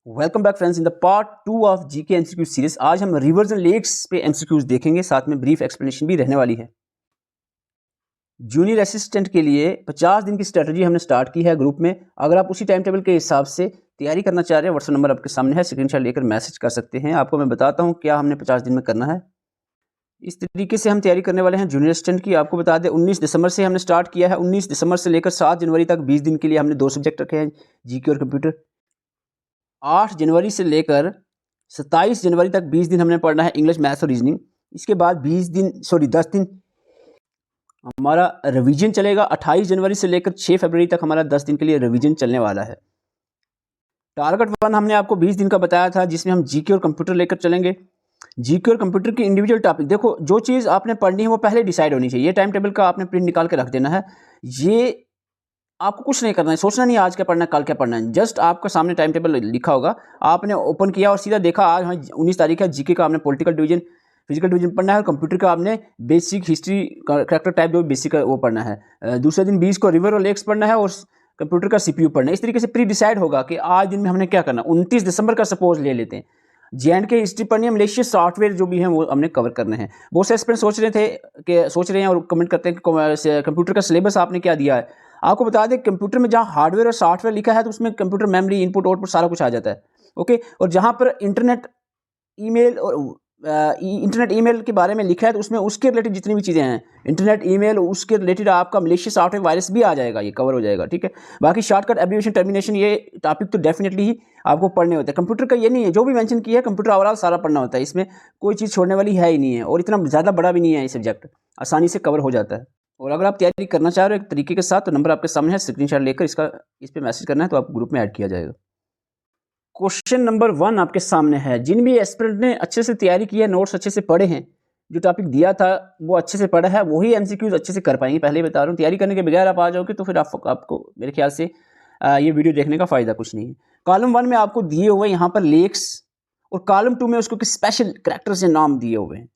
Welcome back friends in the part 2 of GK MCQ series. आज हम reverse and lakes पे MCQs देखेंगे, साथ में ब्रीफ एक्सप्लेनेशन भी रहने वाली है। जूनियर असिस्टेंट के लिए 50 दिन की स्ट्रेटजी हमने स्टार्ट की है ग्रुप में। अगर आप उसी टाइम टेबल के हिसाब से तैयारी करना चाह रहे हैं, व्हाट्सएप नंबर आपके सामने है, स्क्रीनशॉट लेकर मैसेज कर सकते हैं। आपको मैं बताता हूँ क्या हमने 50 दिन में करना है। इस तरीके से हम तैयारी करने वाले हैं जूनियर असिस्टेंट की। आपको बता दें 19 दिसंबर से हमने स्टार्ट किया है। 19 दिसंबर से लेकर 7 जनवरी तक 20 दिन के लिए हमने 2 सब्जेक्ट रखे हैं, जीके और कंप्यूटर। 8 जनवरी से लेकर 27 जनवरी तक 20 दिन हमने पढ़ना है इंग्लिश, मैथ्स और रीजनिंग। इसके बाद 10 दिन हमारा रिवीजन चलेगा। 28 जनवरी से लेकर 6 फरवरी तक हमारा 10 दिन के लिए रिवीजन चलने वाला है। टारगेट 1 हमने आपको 20 दिन का बताया था, जिसमें हम जीके और कंप्यूटर लेकर चलेंगे। जीके और कंप्यूटर की इंडिविजुअल टॉपिक, देखो जो चीज़ आपने पढ़नी है वो पहले डिसाइड होनी चाहिए। ये टाइम टेबल का आपने प्रिंट निकाल के रख देना है। ये आपको कुछ नहीं करना है, सोचना नहीं आज क्या पढ़ना है, कल क्या पढ़ना है। जस्ट आपके सामने टाइम टेबल लिखा होगा, आपने ओपन किया और सीधा देखा आज 19 तारीख है। जीके का आपने पॉलिटिकल डिवीजन, फिजिकल डिवीजन पढ़ना है, और कंप्यूटर का आपने बेसिक हिस्ट्री, करैक्टर टाइप जो बेसिक वो पढ़ना है। दूसरे दिन 20 को रिवर और लेक्स पढ़ना है, और कंप्यूटर का सीपीयू पढ़ना है। इस तरीके से प्री डिसाइड होगा कि आज दिन में हमने क्या करना। 29 दिसंबर का सपोज ले लेते हैं, JNK हिस्ट्री पढ़नी है, मलेशिया सॉफ्टवेयर जो भी है वो हमने कवर करने हैं। बहुत से एस्पिरेंट सोच रहे हैं और कमेंट करते हैं कि कंप्यूटर का सिलेबस आपने क्या दिया है। आपको बता दें कंप्यूटर में जहाँ हार्डवेयर और सॉफ्टवेयर लिखा है तो उसमें कंप्यूटर मेमोरी, इनपुट आउटपुट सारा कुछ आ जाता है, ओके। और जहाँ पर इंटरनेट ईमेल के बारे में लिखा है तो उसमें उसके रिलेटेड जितनी भी चीज़ें हैं, इंटरनेट ईमेल, उसके रिलेटेड आपका मलेशिया सॉफ्टवेयर वायरस भी आ जाएगा, ये कवर हो जाएगा, ठीक है। बाकी शॉर्टकट, एब्रिविएशन, टर्मिनेशन, ये टॉपिक तो डेफिनेटली ही आपको पढ़ने होते हैं। कंप्यूटर का ये नहीं है, जो भी मेंशन किया है कंप्यूटर ओवरऑल सारा पढ़ना होता है, इसमें कोई चीज़ छोड़ने वाली है ही नहीं है। और इतना ज़्यादा बड़ा भी नहीं है ये सब्जेक्ट, आसानी से कवर हो जाता है। और अगर आप तैयारी करना चाह रहे हो एक तरीके के साथ, तो नंबर आपके सामने है, स्क्रीनशॉट लेकर इस पर मैसेज करना है तो आप ग्रुप में ऐड किया जाएगा। क्वेश्चन नंबर 1 आपके सामने है। जिन भी एस्पिरेंट ने अच्छे से तैयारी की है, नोट्स अच्छे से पढ़े हैं, जो टॉपिक दिया था वो अच्छे से पढ़ा है, वही एमसीक्यूज अच्छे से कर पाएंगे। पहले ही बता रहा हूँ, तैयारी करने के बगैर आप आ जाओगे तो फिर आपको मेरे ख्याल से ये वीडियो देखने का फ़ायदा कुछ नहीं है। कॉलम 1 में आपको दिए हुए यहाँ पर लेक्स, और कॉलम 2 में उसको कुछ स्पेशल करैक्टर से नाम दिए हुए हैं।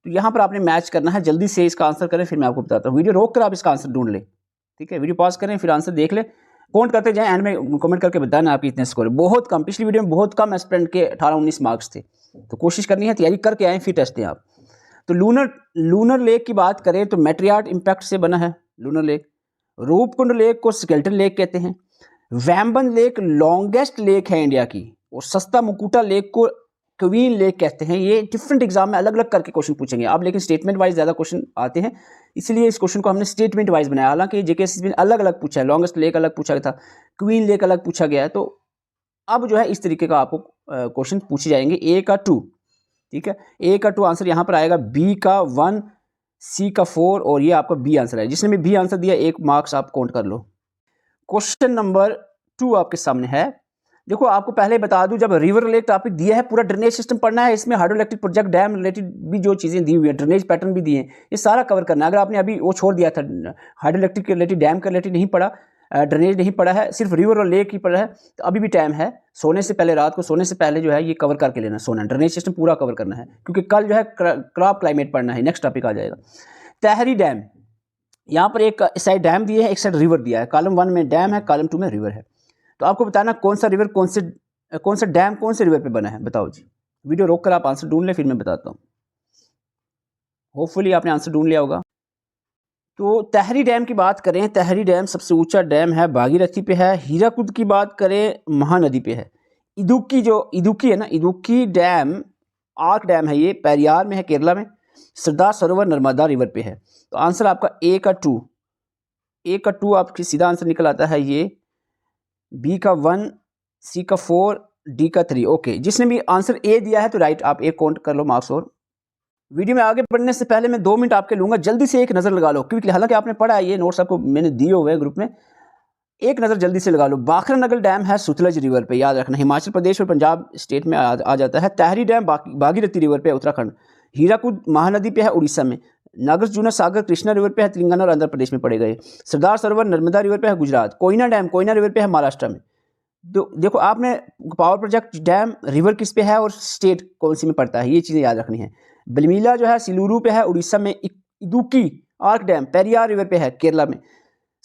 तो यहाँ पर आपने मैच करना है। जल्दी से इसका आंसर करें, फिर मैं आपको बताता हूँ। वीडियो रोक कर आप इसका आंसर ढूंढ लें, ठीक है। वीडियो पॉज करें, फिर आंसर देख लें, काउंट करते जाएं, एंड में कमेंट करके बताना आपकी इतने स्कोर। बहुत कम, पिछली वीडियो में बहुत कम एस्पिरेंट के 18-19 मार्क्स थे, तो कोशिश करनी है तैयारी करके आए, फिर टेस्ट दें आप। तो लूनर लेक की बात करें तो मेट्रियार्ट इम्पैक्ट से बना है लूनर लेक। रूपकुंड लेक को स्केल्टन लेक कहते हैं। वैम्बन लेक लॉन्गेस्ट लेक है इंडिया की, और सस्ता मुकुटा लेक को क्वीन लेक कहते हैं। ये डिफरेंट एग्जाम में अलग अलग करके क्वेश्चन पूछेंगे आप, लेकिन स्टेटमेंट वाइज ज़्यादा क्वेश्चन आते हैं, इसलिए इस क्वेश्चन को हमने स्टेटमेंट वाइज बनाया। हालांकि जेकेएसएस में अलग अलग पूछा है, लॉन्गेस्ट लेक अलग पूछा था, क्वीन लेक अलग पूछा गया है। तो अब जो है इस तरीके का आपको क्वेश्चन पूछे जाएंगे। A का 2, ठीक है, A का 2 आंसर यहाँ पर आएगा, B का 1, C का 4, और ये आपका B आंसर है। जिसने भी B आंसर दिया 1 मार्क्स आप काउंट कर लो। क्वेश्चन नंबर 2 आपके सामने है। देखो आपको पहले बता दूं, जब रिवर लेक टॉपिक दिया है, पूरा ड्रेनेज सिस्टम पढ़ना है। इसमें hydro electric project, dam related भी जो चीज़ें दी हुई है, ड्रेनेज पैटर्न भी दिए हैं, ये सारा कवर करना है। अगर आपने अभी वो छोड़ दिया था, हाइड्रो इलेक्ट्रिक के रिलेटेड, डैम के रिलेटेड नहीं पढ़ा, ड्रेनेज नहीं पढ़ा है, सिर्फ रिवर और लेक ही पढ़ा है, तो अभी भी टाइम है। सोने से पहले, रात को सोने से पहले जो है ये कवर करके लेना, सोना, ड्रेनेज सिस्टम पूरा कवर करना है, क्योंकि कल जो है क्रॉप क्लाइमेट पढ़ना है, नेक्स्ट टॉपिक आ जाएगा। तहरी डैम, यहाँ पर एक साइड डैम दिए है, एक साइड रिवर दिया है। कॉलम 1 में डैम है, कॉलम 2 में रिवर है। तो आपको बताना कौन सा रिवर, कौन सा डैम कौन से रिवर पे बना है, बताओ जी। वीडियो रोक कर आप आंसर ढूंढ लें, फिर मैं बताता हूँ। होपफुली आपने आंसर ढूंढ लिया होगा। तो तहरी डैम की बात करें, तहरी डैम सबसे ऊंचा डैम है, भागीरथी पे है। हीराकुद की बात करें, महानदी पे है। इदुक्की है ना, इदुक्की डैम आर्क डैम है, ये पेरियार में है, केरला में। सरदार सरोवर नर्मदा रिवर पे है। तो आंसर आपका A का 2 आपकी सीधा आंसर निकल आता है ये। B का 1, C का 4, D का 3, ओके। जिसने भी आंसर A दिया है तो राइट, आप एक काउंट कर लो मार्क्स। और वीडियो में आगे बढ़ने से पहले मैं 2 मिनट आपके लूंगा, जल्दी से एक नज़र लगा लो, क्योंकि हालांकि आपने पढ़ा है, ये नोट्स आपको मैंने दिए हुए हैं ग्रुप में, एक नज़र जल्दी से लगा लो। बाखरा नगर डैम है सुतलज रिवर पे, याद रखना, हिमाचल प्रदेश और पंजाब स्टेट में आ जाता है। तहरी डैम भागीरथी रिवर पे, उत्तराखंड। हीराकुद महानदी पे है, उड़ीसा में। नागार्जुन सागर कृष्णा रिवर पे है, तेलंगाना और आंध्र प्रदेश में पड़ेगा ये। सरदार सरोवर नर्मदा रिवर पे है, गुजरात। कोयना डैम कोयना रिवर पे है, महाराष्ट्र में। देखो आपने पावर प्रोजेक्ट डैम रिवर किस पे है और स्टेट कौन सी में पड़ता है, ये चीज़ें याद रखनी है। बलमीला जो है सिलूरू पे है, उड़ीसा में। Idukki arc dam Periyar river पे है, केरला में।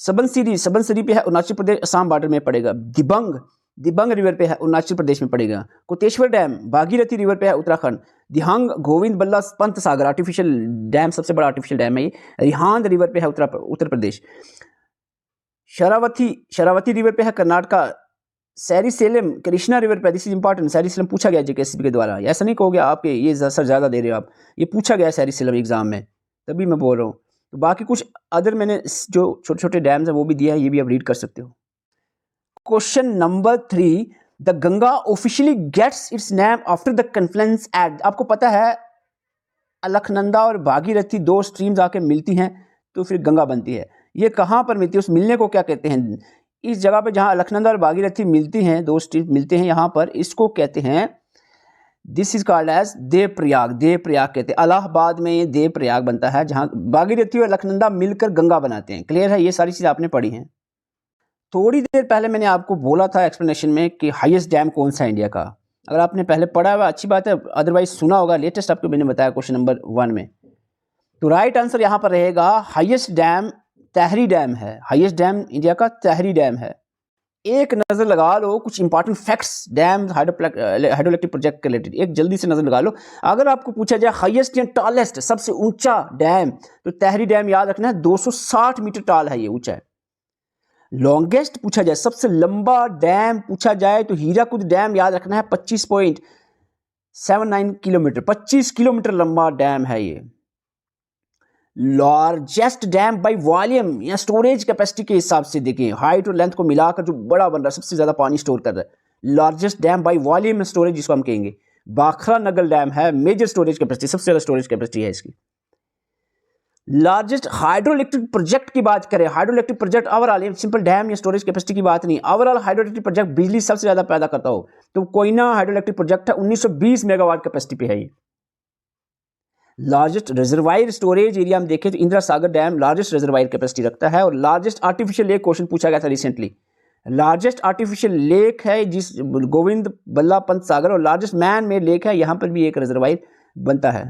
सबनसिरी पे है, अरुणाचल प्रदेश असम बॉर्डर में पड़ेगा। दिबंग दिबांग रिवर पे है, अरुणाचल प्रदेश में पड़ेगा। कोटेश्वर डैम भागीरथी रिवर पे है, उत्तराखंड। दिहांग गोविंद बल्लभ पंत सागर आर्टिफिशियल डैम, सबसे बड़ा आर्टिफिशियल डैम है ये, रिहांद रिवर पे है, उत्तर प्रदेश। शरावती रिवर पे है, कर्नाटका। सैरीसेलम कृष्णा रिवर पे, दिस इज इंपॉर्टेंट, सैरीसेलम पूछा गया जेकेएसएसबी के द्वारा, ऐसा नहीं कहोगे आपके ये सर ज़्यादा दे रहे हो आप, ये पूछा गया सैरीसेलम एग्जाम में, तभी मैं बोल रहा हूँ। तो बाकी कुछ अदर मैंने जो छोटे छोटे डैम्स हैं वो भी दिया है, ये भी आप रीड कर सकते हो। Question number 3, the Ganga officially gets its name after the confluence at. आपको पता है अलकनंदा और भागीरथी दो स्ट्रीम्स आके मिलती हैं तो फिर गंगा बनती है। ये कहाँ पर मिलती है, उस मिलने को क्या कहते हैं? इस जगह पे जहाँ अलकनंदा और भागीरथी मिलती हैं, दो स्ट्रीम मिलते हैं यहाँ पर, इसको कहते हैं, this is called as Devprayag. Devprayag कहते हैं, इलाहाबाद में ये देवप्रयाग बनता है, जहाँ भागीरथी और अलकनंदा मिलकर गंगा बनाते हैं। क्लियर है, ये सारी चीज़ आपने पढ़ी हैं। थोड़ी देर पहले मैंने आपको बोला था एक्सप्लेनेशन में कि हाईएस्ट डैम कौन सा है इंडिया का। अगर आपने पहले पढ़ा हुआ अच्छी बात है, अदरवाइज सुना होगा, लेटेस्ट आपको मैंने बताया क्वेश्चन नंबर 1 में। तो राइट आंसर यहाँ पर रहेगा हाईएस्ट डैम तहरी डैम है। हाईएस्ट डैम इंडिया का तहरी डैम है। एक नज़र लगा लो कुछ important facts dam hydroelectric project के रिलेटेड, एक जल्दी से नज़र लगा लो। अगर आपको पूछा जाए हाईएस्ट या टॉलेस्ट, सबसे ऊंचा डैम, तो तहरी डैम याद रखना है, 260 मीटर टॉल है, ये ऊंचा है। लॉन्गेस्ट पूछा जाए, सबसे लंबा डैम पूछा जाए, तो हीराकुद डैम याद रखना है, 25.79 किलोमीटर, 25 किलोमीटर लंबा डैम है ये। लार्जेस्ट डैम बाय वॉल्यूम या स्टोरेज कैपेसिटी के हिसाब से देखें, हाइट और लेंथ को मिलाकर जो बड़ा बन रहा है, सबसे ज्यादा पानी स्टोर कर रहा है, largest dam by volume storage जिसको हम कहेंगे। बाखरा नगर डैम है, मेजर स्टोरेज कैपेसिटी, सबसे ज्यादा स्टोरेज कैपेसिटी है इसकी। लार्जेस्ट हाइड्रोइलेक्ट्रिक प्रोजेक्ट की बात करें, hydroelectric project overall, simple dam या स्टोरेज कैपेसिटी की बात नहीं, ओवरऑल हाइड्रोइलेक्ट्रिक प्रोजेक्ट बिजली सबसे ज्यादा पैदा करता हो तो कोयना हाइड्रोइलेक्ट्रिक प्रोजेक्ट है, 1920 मेगावाट कैपेसिटी पे है ये। लार्जेस्ट रिजर्वायर स्टोरेज एरिया हम देखें तो Indira Sagar dam largest reservoir capacity रखता है। और लार्जेस्ट आर्टिफिशियल लेक क्वेश्चन पूछा गया था रिसेंटली, लार्जेस्ट आर्टिफिशियल लेक है जिस गोविंद बल्लभ पंत सागर, और लार्जेस्ट मैन मेड लेक है, यहां पर भी एक रिजर्वायर बनता है।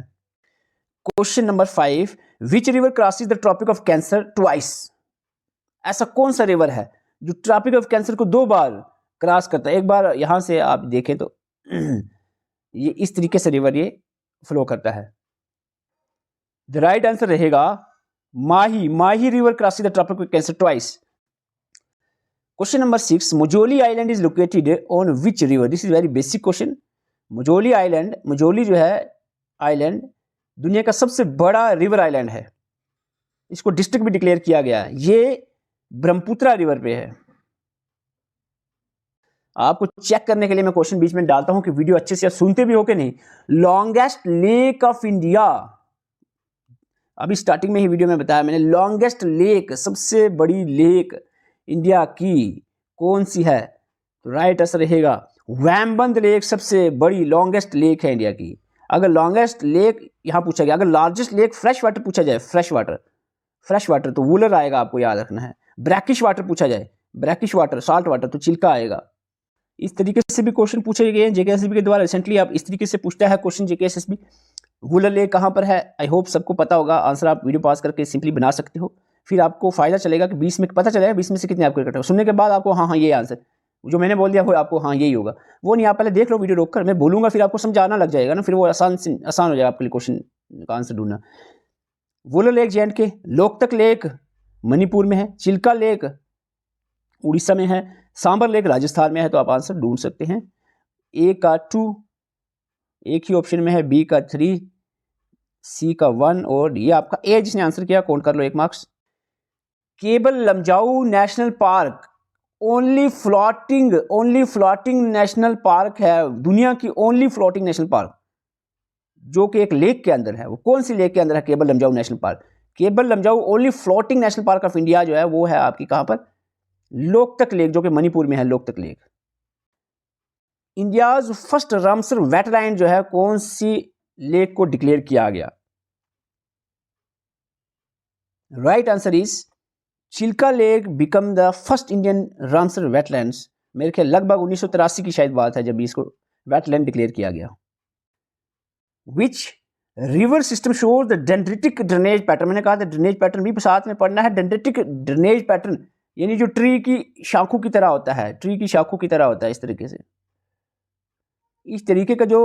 Question number 5, which river crosses the Tropic of Cancer twice. ऐसा कौन सा रिवर है जो ट्रॉपिक ऑफ कैंसर को 2 बार क्रॉस करता है? एक बार यहां से आप देखें तो ये इस तरीके से रिवर ये फ्लो करता है। द राइट आंसर रहेगा Mahi. Mahi river crosses the Tropic of Cancer twice. Question number 6, Majuli island is located on which river. This is very basic question. Majuli island, Majuli जो है आइलैंड दुनिया का सबसे बड़ा रिवर आइलैंड है, इसको डिस्ट्रिक्ट भी डिक्लेयर किया गया है, ये ब्रह्मपुत्रा रिवर पे है। आपको चेक करने के लिए मैं क्वेश्चन बीच में डालता हूं कि वीडियो अच्छे से सुनते भी हो कि नहीं। लॉन्गेस्ट लेक ऑफ इंडिया, अभी स्टार्टिंग में ही वीडियो में बताया मैंने, लॉन्गेस्ट लेक, सबसे बड़ी लेक इंडिया की कौन सी है? तो राइट आंसर रहेगा वैम्बंद लेक, सबसे बड़ी लॉन्गेस्ट लेक है इंडिया की। अगर लॉन्गेस्ट लेक यहां पूछा गया, अगर लार्जेस्ट लेक फ्रेश वाटर पूछा जाए, फ्रेश वाटर तो वूलर आएगा, आपको याद रखना है। ब्रैकिश वाटर पूछा जाए, ब्रैकिश वाटर, साल्ट वाटर, तो चिल्का आएगा। इस तरीके से भी क्वेश्चन पूछे गए हैं जेकेएसएसबी के द्वारा रिसेंटली। आप इस तरीके से पूछता है क्वेश्चन जेकेएसएसबी, वूलर लेक कहां पर है? आई होप सबको पता होगा आंसर, आप वीडियो पास करके सिंपली बना सकते हो, फिर आपको फायदा चलेगा कि 20 में पता चलेगा 20 में से कितने आपको कट, सुनने के बाद आपको हाँ ये आंसर जो मैंने बोल दिया वो आपको हाँ यही होगा, वो नहीं, आप पहले देख लो वीडियो रोककर, मैं बोलूंगा फिर आपको समझाना लग जाएगा ना, फिर वो आसान हो जाएगा आपके लिए क्वेश्चन का आंसर ढूंढना। Wular lake J&K, Loktak lake Manipur में है, चिल्का लेक उड़ीसा में है, सांबर लेक राजस्थान में है, तो आप आंसर ढूंढ सकते हैं। ए का 2 एक ही ऑप्शन में है, बी का 3, सी का 1 और ये आपका ए जिसने आंसर किया काउंट कर लो 1 marks. Keibul Lamjao national park only floating national park है, दुनिया की ओनली फ्लोटिंग नेशनल पार्क जो कि एक लेक के अंदर है। वो कौन सी लेक के अंदर है? Keibul Lamjao national park. Keibul Lamjao only floating national park of India जो है वो है आपकी कहां पर? लोकतक लेक, जो कि मणिपुर में है, Loktak lake. India's first Ramsar wetland जो है कौन सी लेक को डिक्लेयर किया गया? Right answer is Chilka lake become the first Indian Ramsar wetlands. मेरे ख्याल लगभग 1983 की शायद बात है जब इसको वेटलैंड डिक्लेयर किया गया। Which river system shows the dendritic drainage pattern. मैंने कहा था ड्रेनेज पैटर्न भी साथ में पढ़ना है, डेंड्रिटिक ड्रेनेज पैटर्न यानी जो ट्री की शाखों की तरह होता है, ट्री की शाखों की तरह होता है इस तरीके से। इस तरीके का जो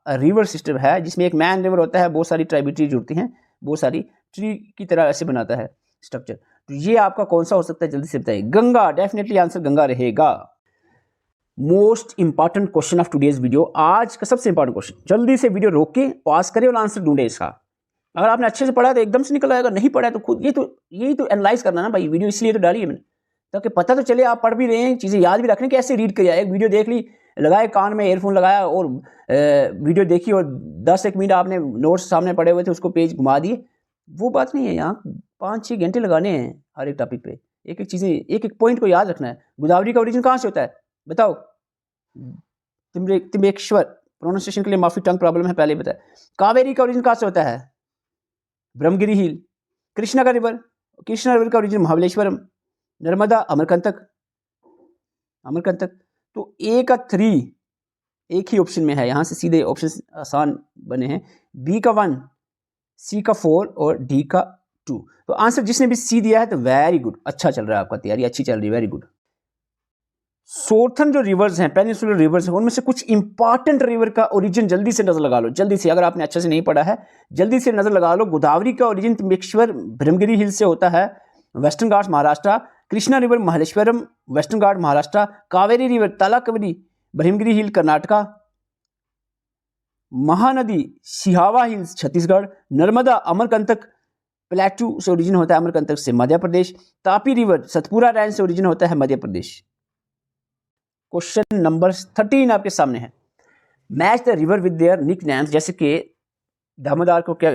रिवर सिस्टम है जिसमें एक मैन रिवर होता है, बहुत सारी ट्राइब्यूटरी जुड़ती हैं, बहुत सारी ट्री की तरह ऐसे बनाता है स्ट्रक्चर। तो ये आपका कौन सा हो सकता है, जल्दी से बताइए। गंगा, डेफिनेटली आंसर गंगा रहेगा। Most important question of today's video, आज का सबसे इंपॉर्टेंट क्वेश्चन। जल्दी से वीडियो रोक के पॉज करें और आंसर ढूंढे इसका। अगर आपने अच्छे से पढ़ा है तो एकदम से निकल आएगा, नहीं पढ़ा है तो खुद यही तो एनालाइज करना ना भाई। वीडियो इसलिए तो डाली है मैंने, ताकि पता तो चले आप पढ़ भी रहे हैं, चीज़ें याद भी रखने कैसे रीड करिए। एक वीडियो देख ली, लगाए कान में ईयरफोन लगाया और वीडियो देखी और 10-1 मिनट आपने नोट्स सामने पड़े हुए थे उसको पेज घुमा दिए, वो बात नहीं है। यहाँ 5-6 घंटे लगाने हैं हर एक टॉपिक पे, एक एक चीज़ें, एक एक पॉइंट को याद रखना है। गोदावरी का ओरिजिन कहाँ से होता है बताओ? तिम्बेश्वर, प्रोनाउंसिएशन के लिए माफी, टंग प्रॉब्लम है, पहले बताया। कावेरी का ओरिजिन कहाँ से होता है? ब्रह्मगिरी हिल। कृष्णा का रिवर, कृष्णा रिवर का ओरिजिन महाबलेश्वरम। नर्मदा अमरकंटक, अमरकंटक। तो ए का 3 एक ही ऑप्शन में है, यहाँ से सीधे ऑप्शन आसान बने हैं। बी का 1, सी का 4 और डी का 2। तो आंसर जिसने भी सी दिया है तो वेरी गुड, अच्छा चल रहा है आपका, तैयारी अच्छी चल रही है, वेरी गुड। सोर्थन जो रिवर्स हैं, पेनिनसुलर रिवर्स हैं, उनमें से कुछ इंपॉर्टेंट रिवर का ओरिजिन जल्दी से नजर लगा लो, जल्दी से। अगर आपने अच्छे से नहीं पढ़ा है जल्दी से नजर लगा लो। गोदावरी का ओरिजिन तिम्बेश्वर ब्रह्मगिरी हिल से होता है, western Ghats Maharashtra. Krishna river Mahabaleshwar, western Ghat Maharashtra. Kaveri river Talakaveri, Brahmagiri hill Karnataka. Mahanadi Sihawa hills Chhattisgarh. Narmada Amarkantak plateau से ओरिजिन होता है, अमरकंटक से मध्य प्रदेश। तापी रिवर सतपुरा रेंज से ओरिजिन होता है, मध्य प्रदेश। क्वेश्चन नंबर 13 आपके सामने है। Match the river with their nick names, जैसे कि दामोदर को क्या,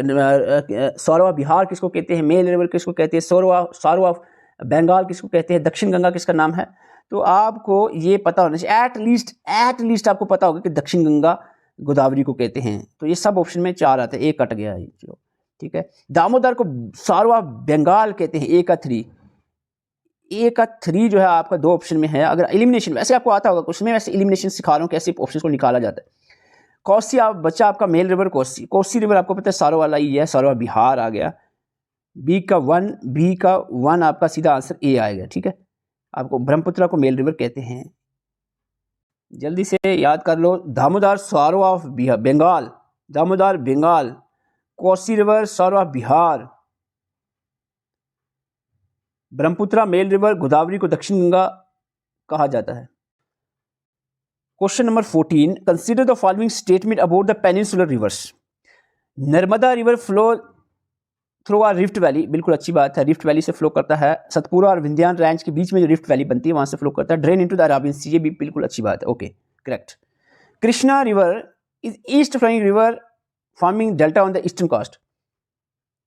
सौरवा बिहार किसको कहते हैं, मेल रिवर किसको कहते हैं, सौरवा बंगाल किसको कहते हैं, दक्षिण गंगा किसका नाम है। तो आपको ये पता होना चाहिए, एट लीस्ट आपको पता होगा कि दक्षिण गंगा गोदावरी को कहते हैं। तो ये सब ऑप्शन में 4 आते हैं, एक कट गया है, चलो ठीक है। दामोदर को सौरवा बंगाल कहते हैं, ए का 3। ए का 3 जो है आपका 2 ऑप्शन में है। अगर एलिमिनेशन, वैसे आपको आता होगा कुछ में, वैसे एलिमिनेशन सिखा रहा हूँ कैसे ऑप्शन को निकाला जाता है। कोसी आप बच्चा आपका मेल रिवर कोसी रिवर आपको पता है सौरवा वाला ही है, सौरवा बिहार आ गया। बी का 1 आपका सीधा आंसर ए आएगा, ठीक है। आपको ब्रह्मपुत्र को मेल रिवर कहते हैं, जल्दी से याद कर लो। Damodar sorrow of Bengal, Damodar Bengal. Kosi river sorrow Bihar. Brahmaputra male river, Godavari को दक्षिण गंगा कहा जाता है। Question number 14, consider the following statement about the peninsular rivers. Narmada river flow through a rift valley, बिल्कुल अच्छी बात है, रिफ्ट वैली से फ्लो करता है। सतपुरा और विंध्यान रेंज के बीच में जो रिफ्ट वैली बनती है वहां से फ्लो करता है। Drain into the Arabian sea, ये भी बिल्कुल अच्छी बात है, okay correct. Krishna river is east flowing river forming delta on the eastern coast.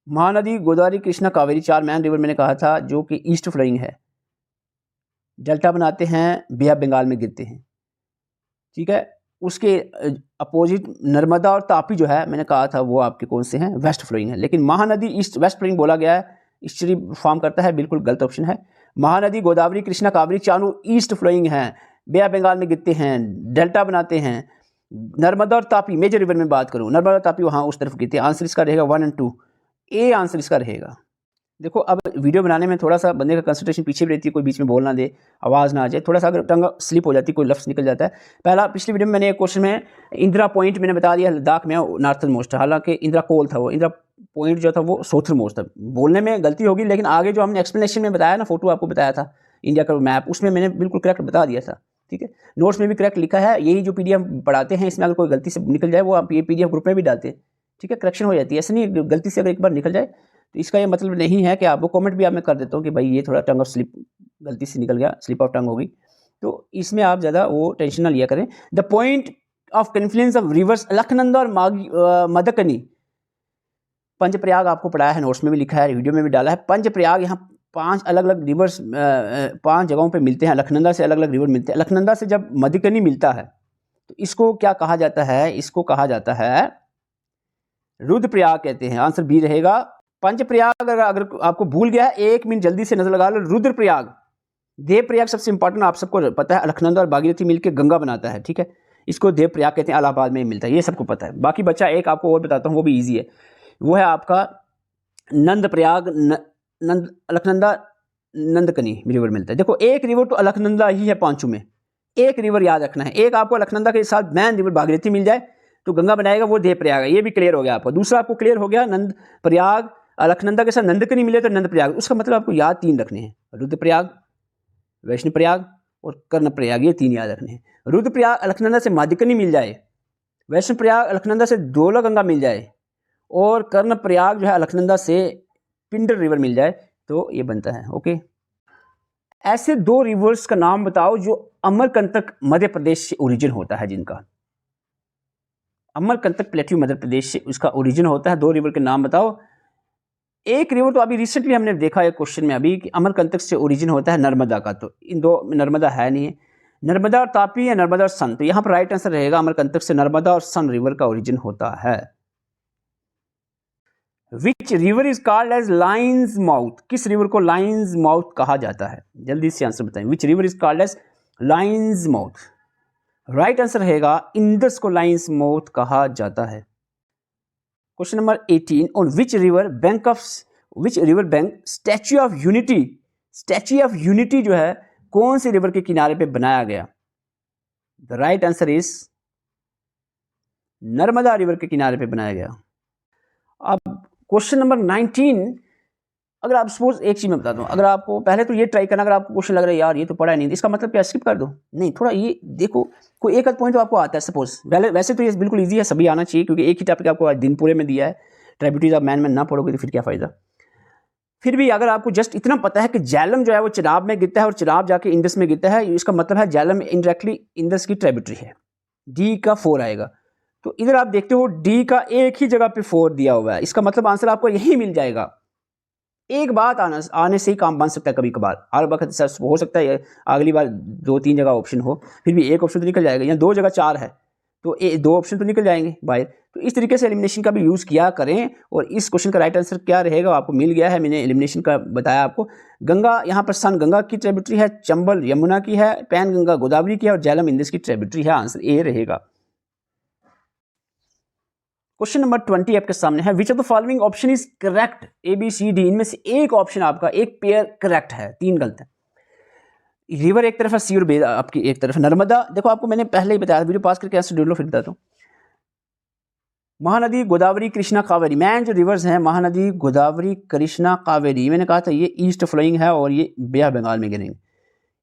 Mahanadi Godavari Krishna Kaveri 4 main river मैंने कहा था जो कि ईस्ट फ्लोइंग है, डेल्टा बनाते हैं, बे ऑफ बंगाल में गिरते हैं, ठीक है। उसके अपोजिट नर्मदा और तापी जो है मैंने कहा था वो आपके कौन से हैं, वेस्ट फ्लोइंग है। लेकिन महानदी ईस्ट वेस्ट फ्लोइंग बोला गया है, ईस्टरी फॉर्म करता है, बिल्कुल गलत ऑप्शन है। महानदी गोदावरी कृष्णा कावेरी चारों ईस्ट फ्लोइंग हैं, बे ऑफ बंगाल में गिरते हैं, डेल्टा बनाते हैं। नर्मदा और तापी मेजर रिवर में बात करूँ, नर्मदा और तापी वहाँ उस तरफ गिरते हैं। आंसर इसका रहेगा 1 और 2, ए आंसर इसका रहेगा। देखो अब वीडियो बनाने में थोड़ा सा बंदे का कंसंट्रेशन पीछे भी रहती है, कोई बीच में बोल ना दे, आवाज़ ना आ जाए, थोड़ा सा अगर टंग स्लिप हो जाती है, कोई लफ्ज़ निकल जाता है। पहला पिछली वीडियो में मैंने एक क्वेश्चन में इंदिरा पॉइंट मैंने बता दिया लद्दाख में नॉर्थन मोस्ट, हालांकि इंदिरा कोल था, वो इंदिरा पॉइंट जो था वो साउथर्न मोस्ट था। बोलने में गलती होगी, लेकिन आगे जो हमने एक्सप्लेनेशन में बताया ना, फोटो आपको बताया था इंडिया का मैप, उसमें मैंने बिल्कुल करेक्ट बता दिया था, ठीक है। नोट्स में भी करेक्ट लिखा है, यही जो PDF पढ़ाते हैं इसमें अगर कोई गलती से निकल जाए वो आप ये PDF ग्रुप में भी डालते हैं, ठीक है, करेक्शन हो जाती है। ऐसे नहीं गलती से अगर एक बार निकल जाए तो इसका ये मतलब नहीं है कि आपको कमेंट भी आप मैं कर देता हूँ कि भाई ये थोड़ा टंग ऑफ स्लिप गलती से निकल गया, स्लिप ऑफ टंग होगी, तो इसमें आप ज़्यादा वो टेंशन ना लिया करें। The point of confluence of reverse Alaknanda और मदकनी, पंचप्रयाग आपको पढ़ाया है, नोट्स में भी लिखा है, वीडियो में भी डाला है। पंचप्रयाग यहाँ 5 अलग अलग रिवर्स 5 जगहों पे मिलते हैं, अलकनंदा से अलग अलग रिवर मिलते हैं। अलकनंदा से जब मदकनी मिलता है तो इसको क्या कहा जाता है, इसको कहा जाता है रुद्रप्रयाग कहते हैं, आंसर बी रहेगा। पंचप्रयाग अगर आपको भूल गया है 1 मिनट जल्दी से नजर लगा लो। रुद्रप्रयाग, देवप्रयाग सबसे इंपॉर्टेंट आप सबको पता है, अलकनंदा और भागीरथी मिलकर गंगा बनाता है, ठीक है, इसको देवप्रयाग कहते हैं, इलाहाबाद में मिलता है, ये सबको पता है। बाकी बच्चा एक आपको और बताता हूँ, वो भी ईजी है, वो है आपका नंद प्रयाग। अलकनंदा नंदकनी रिवर मिलता है। देखो एक रिवर तो अलकनंदा ही है पांचों में, एक रिवर याद रखना है। एक आपको अलकनंदा के साथ मैन रिवर भागीरथी मिल जाए तो गंगा बनाएगा, वो देव प्रयाग है, ये भी क्लियर हो गया आपको। दूसरा आपको क्लियर हो गया नंद प्रयाग, अलकनंदा के साथ नंदकनी मिले तो नंद प्रयाग। उसका मतलब आपको याद 3 रखने हैं, रुद्रप्रयाग, वैष्णव प्रयाग और कर्ण प्रयाग, ये 3 याद रखने हैं। रुद्रप्रयाग अलकनंदा से मादिकनी मिल जाए, वैष्णव प्रयाग अलकनंदा से दोला गंगा मिल जाए और कर्ण प्रयाग जो है अलकनंदा से पिंडर रिवर मिल जाए तो ये बनता है। ओके, ऐसे 2 रिवर्स का नाम बताओ जो अमरकंटक मध्य प्रदेश से ओरिजिन होता है, जिनका अमरकंटक प्लेट्यू मध्य प्रदेश से उसका ओरिजिन होता है। 2 रिवर के नाम बताओ। एक रिवर तो अभी रिसेंटली हमने देखा है क्वेश्चन में अभी कि अमरकंटक से ओरिजिन होता है नर्मदा का, तो इन 2 नर्मदा है नहीं है, नर्मदा और तापी या नर्मदा और सन। तो यहाँ पर राइट आंसर रहेगा अमरकंटक से नर्मदा और सन रिवर का ओरिजिन होता है। Which river is called as lion's mouth, किस रिवर को लाइन्स माउथ कहा जाता है? जल्दी से आंसर बताएं। Which river is called as lion's mouth, right answer रहेगा इंदस को लाइन्स माउथ कहा जाता है। Question number 18, on which river bank Statue of Unity, Statue of Unity जो है कौन से रिवर के किनारे पे बनाया गया? The right answer is Narmada river के किनारे पे बनाया गया। अब क्वेश्चन नंबर 19, अगर आप सपोज एक चीज मैं बता दूं, अगर आपको पहले तो ये ट्राई करना, अगर आपको क्वेश्चन लग रहा है यार ये तो पढ़ा नहीं, इसका मतलब क्या स्किप कर दो? नहीं, थोड़ा ये देखो, कोई एक आध पॉइंट तो आपको आता है। सपोज वैसे तो ये बिल्कुल ईजी है, सभी आना चाहिए क्योंकि एक ही टॉपिक आपको आज दिन पूरे में दिया है। ट्राइब्यूटीज आप मैन में ना पढ़ोगे तो फिर क्या फायदा। फिर भी अगर आपको जस्ट इतना पता है कि झेलम जो है वो चिनाब में गिरता है और चिनाब जाके इंडस में गिरता है, इसका मतलब है झेलम इनडायरेक्टली इंडस की ट्राइब्यूटरी है। डी का 4 आएगा। तो इधर आप देखते हो डी का एक ही जगह पे 4 दिया हुआ है, इसका मतलब आंसर आपको यही मिल जाएगा। एक बात आने से ही काम बन सकता है, कभी कभार हर वक्त सर हो सकता है अगली बार 2-3 जगह ऑप्शन हो, फिर भी एक ऑप्शन तो निकल जाएगा, या 2 जगह 4 है तो 2 ऑप्शन तो निकल जाएंगे बाहर। तो इस तरीके से एलिमिनेशन का भी यूज़ किया करें। और इस क्वेश्चन का राइट आंसर क्या रहेगा आपको मिल गया है, मैंने एलिमिनेशन का बताया आपको। गंगा, यहाँ पर सन गंगा की ट्रिब्यूटरी है, चंबल यमुना की है, पैन गंगा गोदावरी की है और झेलम इंडस की ट्रिब्यूटरी है। आंसर ए रहेगा। क्वेश्चन नंबर 20 आपके सामने है, which of the following option is correct? A B C D, इनमें से एक ऑप्शन आपका, एक पेयर करेक्ट है, 3 गलत है। रिवर एक तरफ है, सी और बे आपकी एक तरफ है। नर्मदा, देखो आपको मैंने पहले ही बताया, वीडियो पास करके आंसर ढूंढ लो फिर बताता हूँ। महानदी, गोदावरी, कृष्णा, कावेरी, मैन जो रिवर्स हैं महानदी, गोदावरी, कृष्णा, कावेरी, मैंने कहा था ये ईस्ट फ्लोइंग है और ये बे ऑफ बंगाल में गिरेंगे।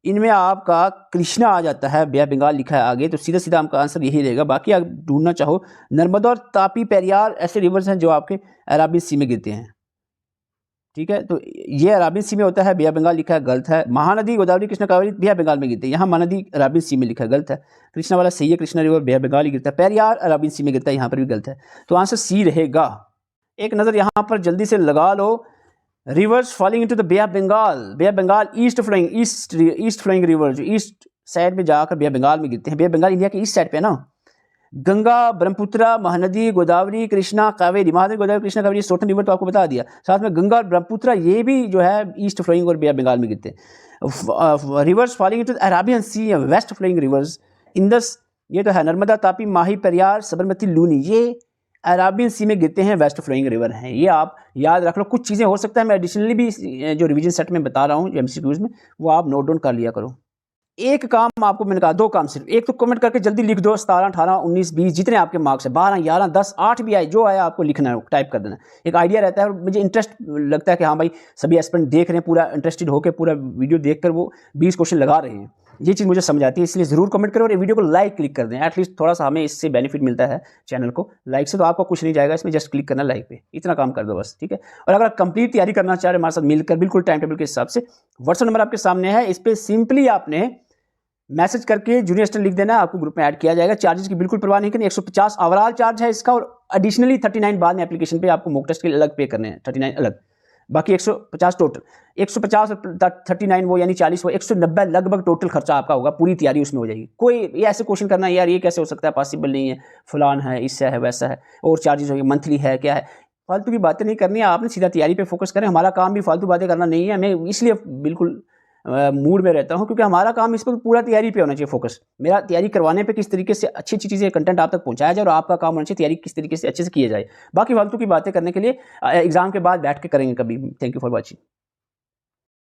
इनमें आपका कृष्णा आ जाता है, बे ऑफ बंगाल लिखा है आगे, तो सीधा सीधा आपका आंसर यही रहेगा। बाकी आप ढूंढना चाहो, नर्मदा और तापी, पेरियार ऐसे रिवर्स हैं जो आपके अराबियन सी में गिरते हैं, ठीक है। तो ये अराबियन सी में होता है, बे ऑफ बंगाल लिखा है, गलत है। महानदी, गोदावरी, कृष्णा, कावेरी बे ऑफ बंगाल में गिरते हैं, यहाँ महानदी अराबियन सी में लिखा है, गलत है। कृष्णा वाला सही है, Krishna river bay of Bengal ही गिरता है। पेरियार अराबियन सी में गिरता है, यहाँ पर भी गलत है, तो आंसर सी रहेगा। एक नज़र यहाँ पर जल्दी से लगा लो, rivers falling into the bay of Bengal, bay of Bengal east flowing river जो ईस्ट साइड में जाकर बे ऑफ बंगाल में गिरते हैं। बे ऑफ बंगाल इंडिया के ईस्ट साइड पे है ना। गंगा, ब्रह्मपुत्रा, महानदी, गोदावरी, कृष्णा, कावेरी, महानदी, गोदावरी, कृष्णा, कावेरी, सोटन रिवर तो आपको बता दिया। साथ में गंगा और ब्रह्मपुत्रा ये भी जो है ईस्ट फ्लोइंग और बे ऑफ बंगाल में गिरते हैं। Rivers falling into the Arabian sea, west flowing rivers, Indus ये तो है, नर्मदा, तापी, माही, पेरियार, साबरमती, लूनी ये अराबियन सी में गिरते हैं, वेस्ट फ्लोइंग रिवर हैं। ये आप याद रख लो। कुछ चीज़ें हो सकता है मैं एडिशनली भी जो रिवीजन सेट में बता रहा हूँ एमसीक्यूज में, वो आप नोट डाउन कर लिया करो। एक काम आपको मैंने कहा, 2 काम सिर्फ, एक तो कमेंट करके जल्दी लिख दो 17, 18, 19, 20 जितने आपके मार्क्स है, 12, 11, 10, 8 भी आए, जो आया आपको लिखना है, टाइप कर देना। एक आइडिया रहता है और मुझे इंटरेस्ट लगता है कि हाँ भाई सभी एस्पिरेंट देख रहे हैं, पूरा इंटरेस्टेड होकर पूरा वीडियो देखकर वो 20 क्वेश्चन लगा रहे हैं, ये चीज़ मुझे समझ आती है। इसलिए ज़रूर कमेंट करो और ये वीडियो को लाइक क्लिक कर दें, एटलीस्ट थोड़ा सा हमें इससे बेनिफिट मिलता है चैनल को। लाइक से तो आपको कुछ नहीं जाएगा, इसमें जस्ट क्लिक करना लाइक पे, इतना काम कर दो बस, ठीक है। और अगर आप कंप्लीट तैयारी करना चाह रहे हैं हमारे साथ मिलकर बिल्कुल टाइम टेबल के हिसाब से, व्हाट्सएप नंबर आपके सामने है, इस पर सिंपली आपने मैसेज करके जूनियर स्टूडेंट लिख देना, आपको ग्रुप में ऐड किया जाएगा। चार्जेस की बिल्कुल परवाह नहीं करनी, 150 ओवरऑल चार्ज है इसका, और एडिशनली 39 बाद में एप्लीकेशन पे आपको मॉक टेस्ट के अलग पे करने हैं, 39 अलग, बाकी 150 टोटल। 150 और 39 वो यानी 40 वो 190 लगभग टोटल खर्चा आपका होगा, पूरी तैयारी उसमें हो जाएगी। कोई ये ऐसे क्वेश्चन करना यार ये कैसे हो सकता है, पॉसिबल नहीं है, फलान है, इससे है, वैसा है, और चार्जेस होगी, मंथली है, क्या है, फालतू की बातें नहीं करनी है। आपने सीधा तैयारी पे फोकस करें। हमारा काम भी फालतू बातें करना नहीं है, मैं इसलिए बिल्कुल मूड में रहता हूं क्योंकि हमारा काम इस पर पूरा तैयारी पे होना चाहिए फोकस। मेरा तैयारी करवाने पे किस तरीके से अच्छी अच्छी चीज़ें कंटेंट आप तक पहुंचाया जाए, और आपका काम होना चाहिए तैयारी किस तरीके से अच्छे से किया जाए। बाकी फालतू की बातें करने के लिए एग्जाम के बाद बैठ के करेंगे कभी। Thank you for watching.